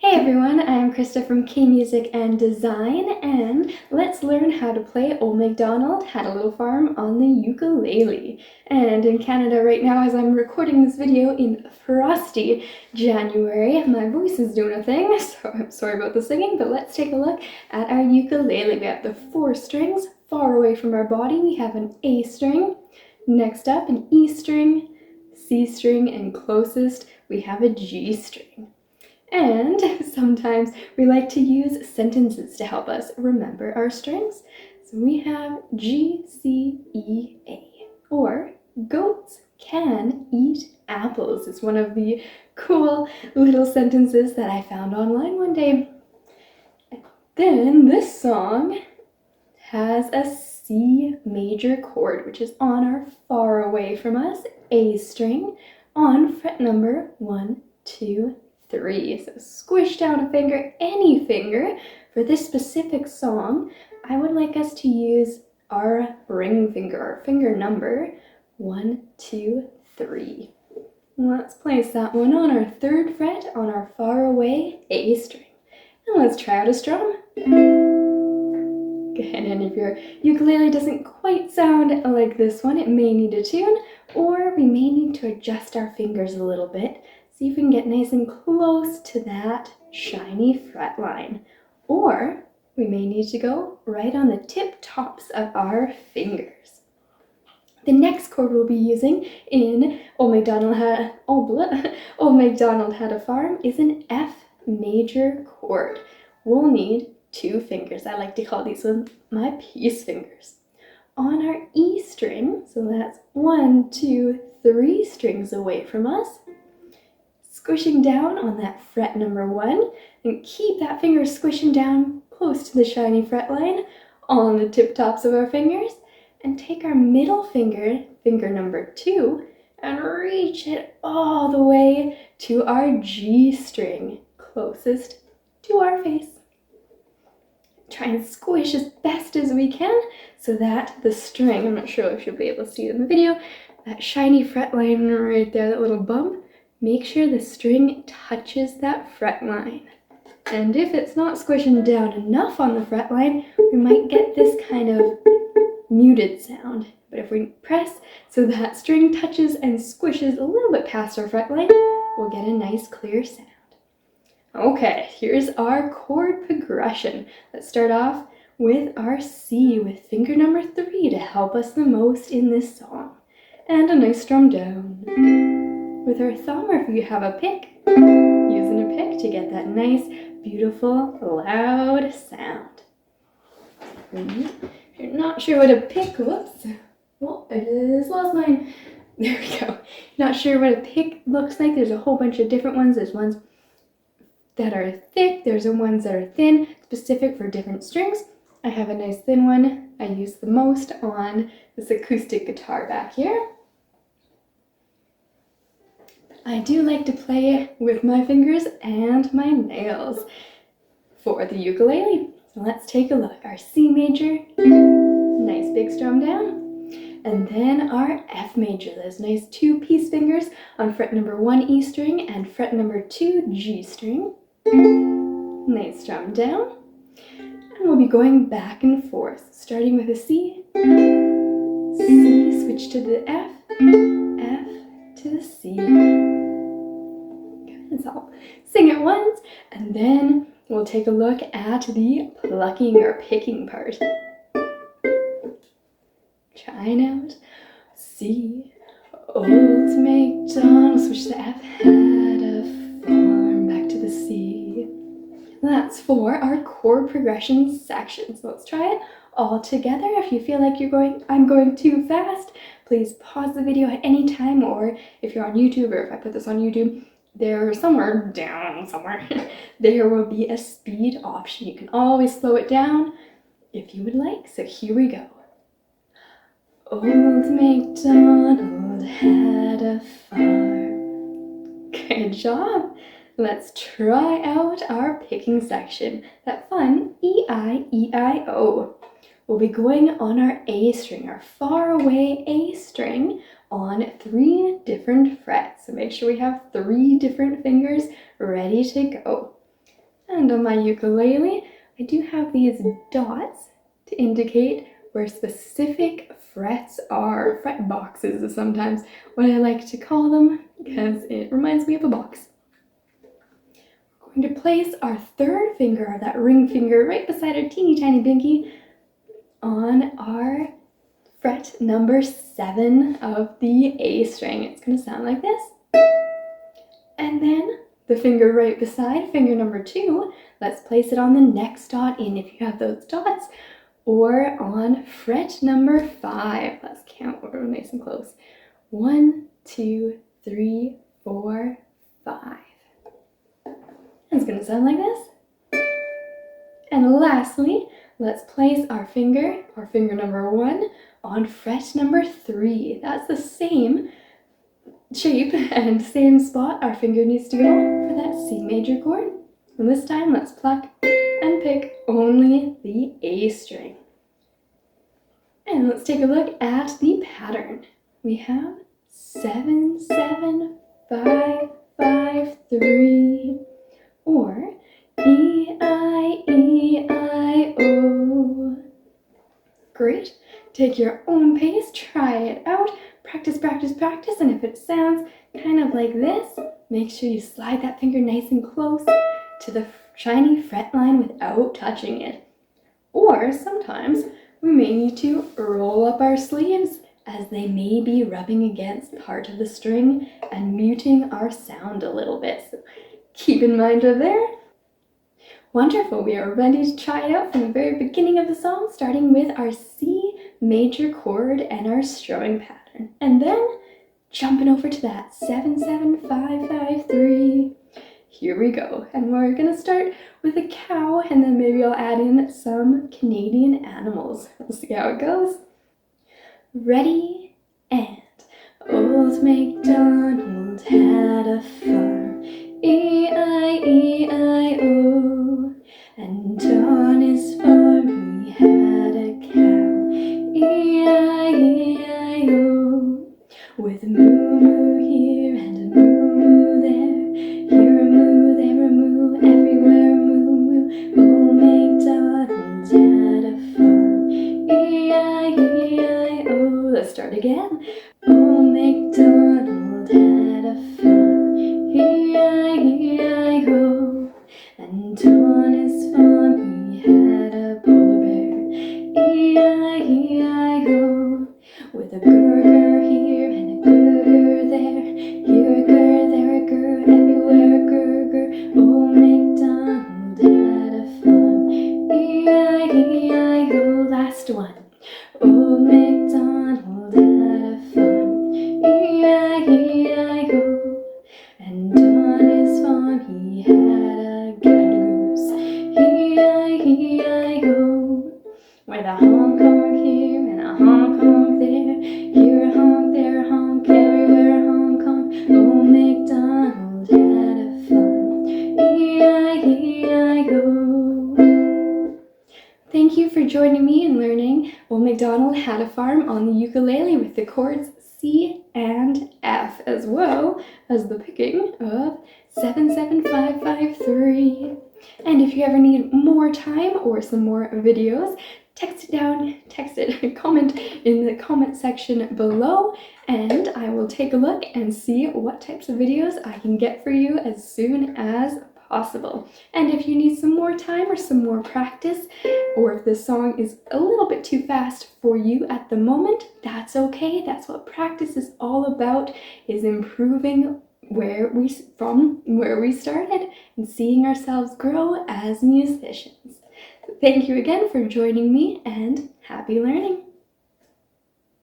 Hey everyone, I'm Krista from K Music and Design, and let's learn how to play Old MacDonald Had a Little Farm on the ukulele. And in Canada right now, as I'm recording this video in frosty January, my voice is doing a thing, so I'm sorry about the singing, but let's take a look at our ukulele. We have the 4 strings far away from our body. We have an A string, next up an E string, C string, and closest we have a G string. And sometimes we like to use sentences to help us remember our strings. So we have G, C, E, A. Or goats can eat apples. It's one of the cool little sentences that I found online one day. Then this song has a C major chord, which is on our far away from us A string on fret number 1, 2, 3. So squish down a finger, any finger. For this specific song, I would like us to use our ring finger, our finger number 1, 2, 3. Let's place that one on our 3rd fret on our far away A string. And let's try out a strum. Good, and if your ukulele doesn't quite sound like this one, it may need a tune, or we may need to adjust our fingers a little bit. See if we can get nice and close to that shiny fret line. Or we may need to go right on the tip tops of our fingers. The next chord we'll be using in Old MacDonald Had a Farm is an F major chord. We'll need 2 fingers. I like to call these ones my peace fingers. On our E string, so that's 1, 2, 3 strings away from us, squishing down on that fret number 1, and keep that finger squishing down close to the shiny fret line on the tip tops of our fingers, and take our middle finger, finger number 2, and reach it all the way to our G string, closest to our face. Try and squish as best as we can so that the string, I'm not sure if you'll be able to see it in the video, that shiny fret line right there, that little bump, make sure the string touches that fret line. And if it's not squishing down enough on the fret line, we might get this kind of muted sound. But if we press so that string touches and squishes a little bit past our fret line, we'll get a nice clear sound. Okay, here's our chord progression. Let's start off with our C with finger number 3 to help us the most in this song. And a nice strum down. With our thumb, or if you have a pick, using a pick to get that nice, beautiful, loud sound. If you're not sure what a pick, whoops, well, I just lost mine. There we go. Not sure what a pick looks like. There's a whole bunch of different ones. There's ones that are thick, there's the ones that are thin, specific for different strings. I have a nice thin one I use the most on this acoustic guitar back here. I do like to play with my fingers and my nails for the ukulele. So let's take a look. Our C major, nice big strum down, and then our F major, those nice 2 peace fingers on fret number 1 E string and fret number 2 G string. Nice strum down, and we'll be going back and forth, starting with a C, C, switch to the F, F to the C. So I'll sing it once, and then we'll take a look at the plucking or picking part. Trying out C, Old MacDonald, switch to F, had a farm, back to the C. That's for our chord progression section. So let's try it all together. If you feel like I'm going too fast, please pause the video at any time, or if you're on YouTube, or if I put this on YouTube, there somewhere down somewhere there will be a speed option. You can always slow it down if you would like. So here we go. Old MacDonald had a farm. Good job. Let's try out our picking section. That fun E-I-E-I-O. We'll be going on our A string, our far away A string, on 3 different frets. So make sure we have 3 different fingers ready to go. And on my ukulele, I do have these dots to indicate where specific frets are. Fret boxes is sometimes what I like to call them because it reminds me of a box. We're going to place our third finger, that ring finger, right beside our teeny tiny pinky on our fret number 7 of the A string. It's going to sound like this. And then the finger right beside finger number 2, let's place it on the next dot in if you have those dots, or on fret number 5. Let's count, we're nice and close. 1, 2, 3, 4, 5. It's going to sound like this. And lastly, let's place our finger number 1, on fret number 3. That's the same shape and same spot our finger needs to go for that C major chord. And this time let's pluck and pick only the A string. And let's take a look at the pattern. We have 7, 7, 5, 5, 3, or E, I, O. Great. Take your own pace, try it out, practice, practice, practice, and if it sounds kind of like this, make sure you slide that finger nice and close to the shiny fret line without touching it. Or sometimes we may need to roll up our sleeves as they may be rubbing against part of the string and muting our sound a little bit. So keep in mind of there. Wonderful, we are ready to try it out from the very beginning of the song, starting with our C major chord and our strumming pattern. And then jumping over to that 7, 7, 5, 5, 3. Here we go. And we're gonna start with a cow, and then maybe I'll add in some Canadian animals. We'll see how it goes. Ready, and Old MacDonald had a farm, E-I-E-I-O, and on his farm he had a cow, E-I-E-I-O, with a moo-moo here and a moo-moo there, here a moo, there a moo, everywhere a moo-moo. Old MacDonald had a farm, E-I-E-I-O. Let's start again. Old MacDonald had a farm, E-I-E-I-O, and on his farm he had a polar bear, E-I-E-I-O, with a grr here and a grr there, here a grr, there a grr, everywhere a grr grr. Old MacDonald had a farm, E-I-E-I-O. Last one. Old MacDonald had a farm, E-I-E-I-O, and on his farm he had a gander goose, E-I-E-I-O, with a honk honk here and a honk honk there, here a honk, there a honk, everywhere a honk honk. Old MacDonald had a farm, E-I-E-I-O. Thank you for joining me in learning Old MacDonald Had a Farm on the ukulele with the chords C and F, as well as the picking of 7, 7, 5, 5, 3. And if you ever need more time or some more videos, comment in the comment section below, and I will take a look and see what types of videos I can get for you as soon as possible. And if you need some more time or some more practice, or if this song is a little bit too fast for you at the moment, that's okay. That's what practice is all about, is improving from where we started and seeing ourselves grow as musicians. Thank you again for joining me, and happy learning.